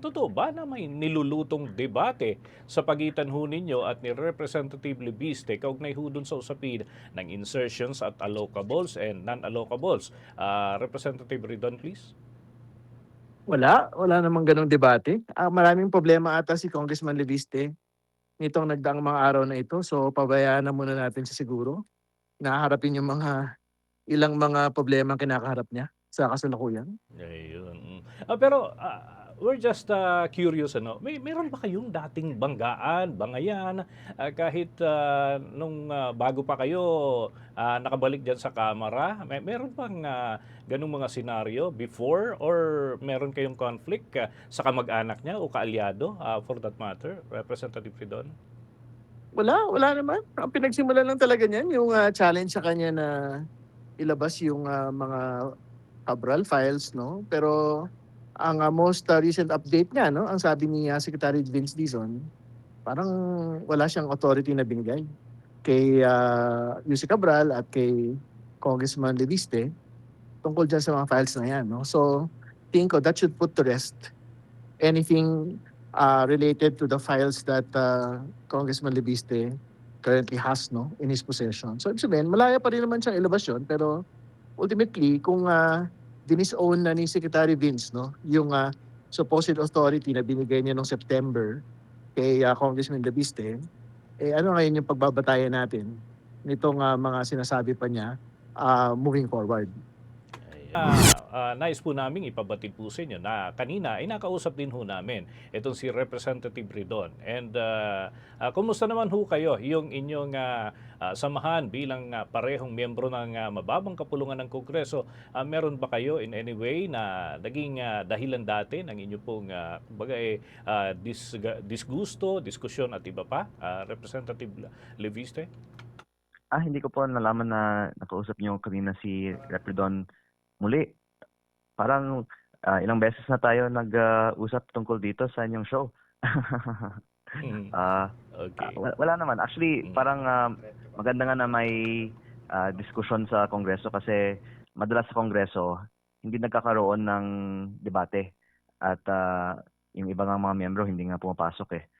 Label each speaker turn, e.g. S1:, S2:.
S1: Totoo ba na may nilulutong debate sa pagitan ho ninyo at ni Representative Libiste kaugnay ho dun sa usapin ng insertions at allocables and non-allocables? Representative Ridon, please.
S2: Wala namang gano'ng debate. Maraming problema ata si Congressman Leviste nitong nagdaang mga araw na ito. So, pabayaan na muna natin siya siguro na harapin yung ilang mga problema ang kinakaharap niya sa kasalukuyan.
S1: Ayun. Pero we're just curious, ano, meron ba kayong dating banggaan, bangayan, kahit nung bago pa kayo nakabalik diyan sa Kamara? Meron bang ganung mga senaryo before or meron kayong conflict sa kamag-anak niya o kaalyado for that matter, Representative Ridon?
S2: Wala naman. Ang pinagsimulan lang talaga niyan yung challenge sa kanya na ilabas yung mga Cabral files, no? Pero ang most recent update niya, no, ang sabi ni Secretary Vince Dizon, parang wala siyang authority na binigay kay Yussi Cabral at kay Congressman Leviste tungkol dyan sa mga files na yan. No? So, tingin ko that should put to rest anything related to the files that Congressman Leviste currently has, no, in his possession. So, ibig sabihin, malaya pa rin naman siyang ilabas yun, pero ultimately, kung dinisown na ni Secretary Vince, no, yung supposed authority na binigay niya noong September kay Congressman Leviste, eh ano ngayon yung pagbabatayan natin nitong mga sinasabi pa niya moving forward?
S1: Nais po naming ipabatid po sa inyo na kanina ay nakausap din ho namin itong si Representative Ridon. And kumusta naman ho kayo, yung inyong samahan bilang parehong miyembro ng mababang kapulungan ng Kongreso? Meron ba kayo in any way na naging dahilan dati ng inyo pong kumbaga, disgusto, diskusyon at iba pa? Representative Leviste?
S3: Hindi ko po nalaman na nakausap niyo kanina si Rep. Don muli. Parang ilang beses na tayo nag-usap tungkol dito sa inyong show.
S1: Mhm.
S3: Ah,
S1: Okay.
S3: wala naman. Actually,
S1: Mhm.
S3: parang maganda nga na may diskusyon sa Kongreso kasi madalas sa Kongreso hindi nagkakaroon ng debate at yung iba nga mga miyembro hindi nga pumapasok eh.